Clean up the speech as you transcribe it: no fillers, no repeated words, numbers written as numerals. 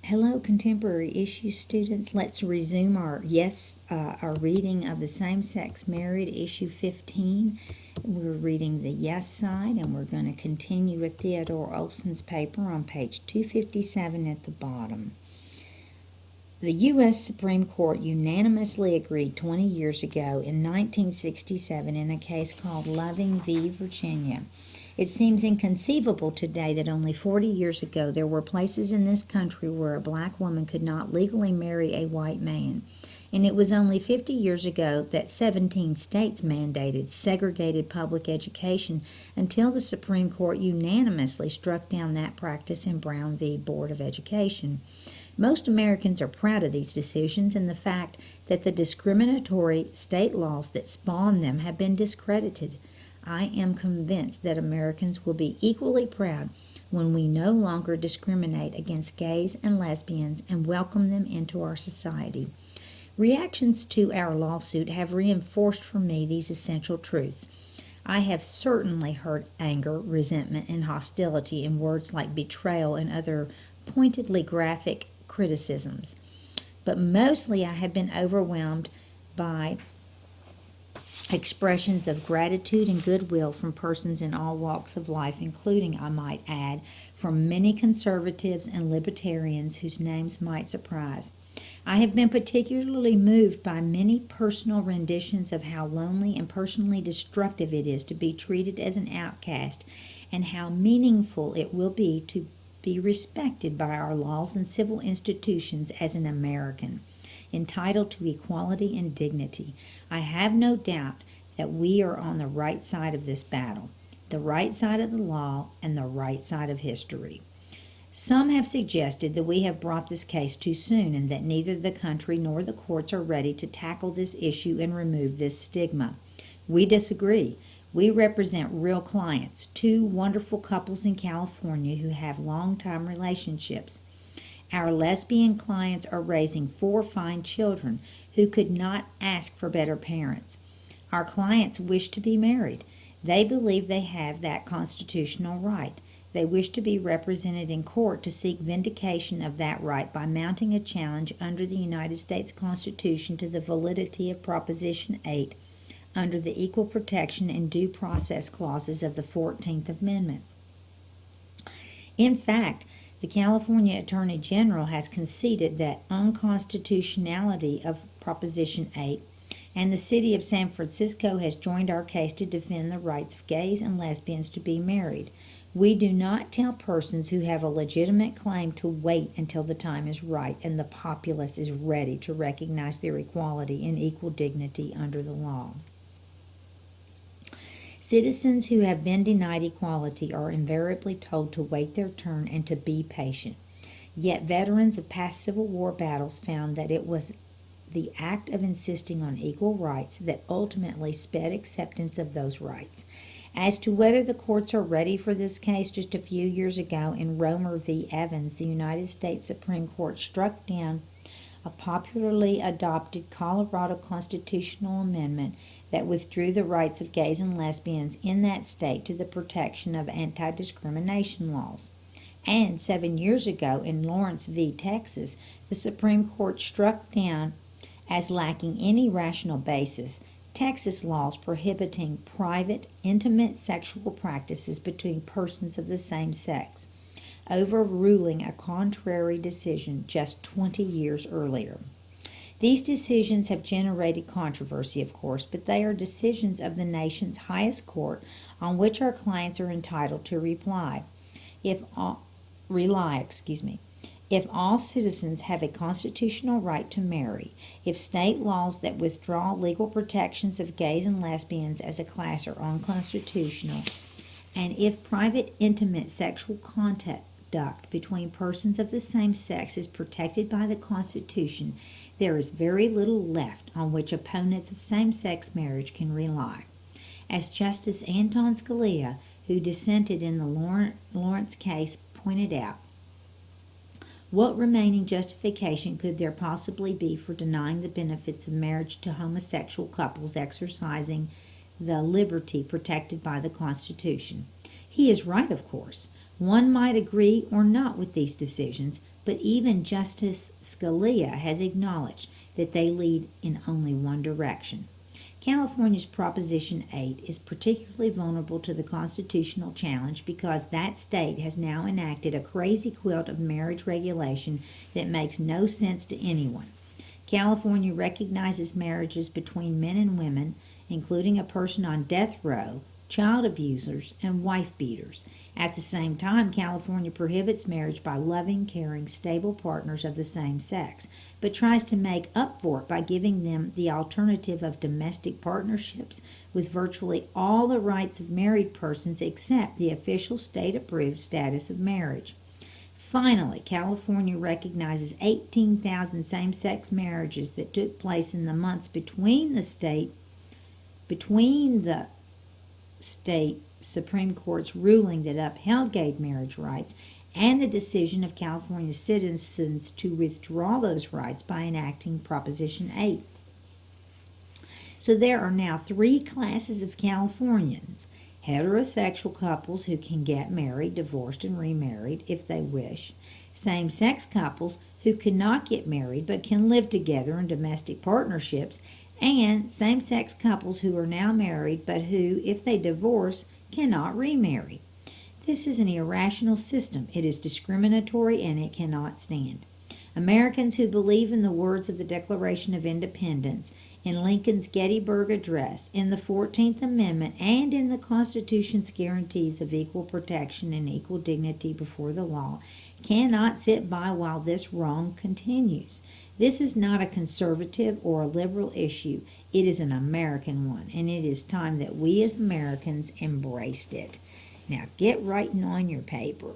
Hello, contemporary issue students. Let's resume our reading of the Same-Sex Married, issue 15. We're reading the yes side, and we're going to continue with Theodore Olson's paper on page 257 at the bottom. The U.S. Supreme Court unanimously agreed 20 years ago in 1967 in a case called Loving v. Virginia. It seems inconceivable today that only 40 years ago there were places in this country where a black woman could not legally marry a white man. And it was only 50 years ago that 17 states mandated segregated public education until the Supreme Court unanimously struck down that practice in Brown v. Board of Education. Most Americans are proud of these decisions and the fact that the discriminatory state laws that spawned them have been discredited. I am convinced that Americans will be equally proud when we no longer discriminate against gays and lesbians and welcome them into our society. Reactions to our lawsuit have reinforced for me these essential truths. I have certainly heard anger, resentment, and hostility in words like betrayal and other pointedly graphic criticisms. But mostly I have been overwhelmed by expressions of gratitude and goodwill from persons in all walks of life, including, I might add, from many conservatives and libertarians whose names might surprise. I have been particularly moved by many personal renditions of how lonely and personally destructive it is to be treated as an outcast, and how meaningful it will be to be respected by our laws and civil institutions as an American, entitled to equality and dignity. I have no doubt that we are on the right side of this battle, the right side of the law and the right side of history. Some have suggested that we have brought this case too soon and that neither the country nor the courts are ready to tackle this issue and remove this stigma. We disagree. We represent real clients, two wonderful couples in California who have long-time relationships. Our lesbian clients are raising 4 fine children who could not ask for better parents. Our clients wish to be married. They believe they have that constitutional right. They wish to be represented in court to seek vindication of that right by mounting a challenge under the United States Constitution to the validity of Proposition 8 under the Equal Protection and Due Process Clauses of the 14th Amendment. In fact, the California Attorney General has conceded that unconstitutionality of Proposition 8, and the city of San Francisco has joined our case to defend the rights of gays and lesbians to be married. We do not tell persons who have a legitimate claim to wait until the time is right and the populace is ready to recognize their equality and equal dignity under the law. Citizens who have been denied equality are invariably told to wait their turn and to be patient. Yet veterans of past Civil War battles found that it was the act of insisting on equal rights that ultimately sped acceptance of those rights. As to whether the courts are ready for this case, just a few years ago in Romer v. Evans, the United States Supreme Court struck down a popularly adopted Colorado constitutional amendment that withdrew the rights of gays and lesbians in that state to the protection of anti-discrimination laws. And 7 years ago in Lawrence v. Texas, the Supreme Court struck down as lacking any rational basis Texas laws prohibiting private, intimate sexual practices between persons of the same sex, overruling a contrary decision just 20 years earlier. These decisions have generated controversy, of course, but they are decisions of the nation's highest court on which our clients are entitled to rely. If all citizens have a constitutional right to marry, if state laws that withdraw legal protections of gays and lesbians as a class are unconstitutional, and if private, intimate sexual contact between persons of the same sex is protected by the Constitution, there is very little left on which opponents of same-sex marriage can rely. As Justice Anton Scalia, who dissented in the Lawrence case, pointed out, what remaining justification could there possibly be for denying the benefits of marriage to homosexual couples exercising the liberty protected by the Constitution? He is right, of course. One might agree or not with these decisions, but even Justice Scalia has acknowledged that they lead in only one direction. California's Proposition 8 is particularly vulnerable to the constitutional challenge because that state has now enacted a crazy quilt of marriage regulation that makes no sense to anyone. California recognizes marriages between men and women, including a person on death row, child abusers, and wife beaters. At the same time, California prohibits marriage by loving, caring, stable partners of the same sex, but tries to make up for it by giving them the alternative of domestic partnerships with virtually all the rights of married persons except the official state-approved status of marriage. Finally, California recognizes 18,000 same-sex marriages that took place in the months between the state Supreme Court's ruling that upheld gay marriage rights and the decision of California citizens to withdraw those rights by enacting Proposition 8. So there are now three classes of Californians: heterosexual couples who can get married, divorced, and remarried if they wish; same-sex couples who cannot get married but can live together in domestic partnerships; and same-sex couples who are now married but who, if they divorce, cannot remarry. This is an irrational system. It is discriminatory and it cannot stand. Americans who believe in the words of the Declaration of Independence, in Lincoln's Gettysburg Address, in the 14th Amendment, and in the Constitution's guarantees of equal protection and equal dignity before the law, cannot sit by while this wrong continues. This is not a conservative or a liberal issue. It is an American one, and it is time that we as Americans embraced it. Now get writing on your paper.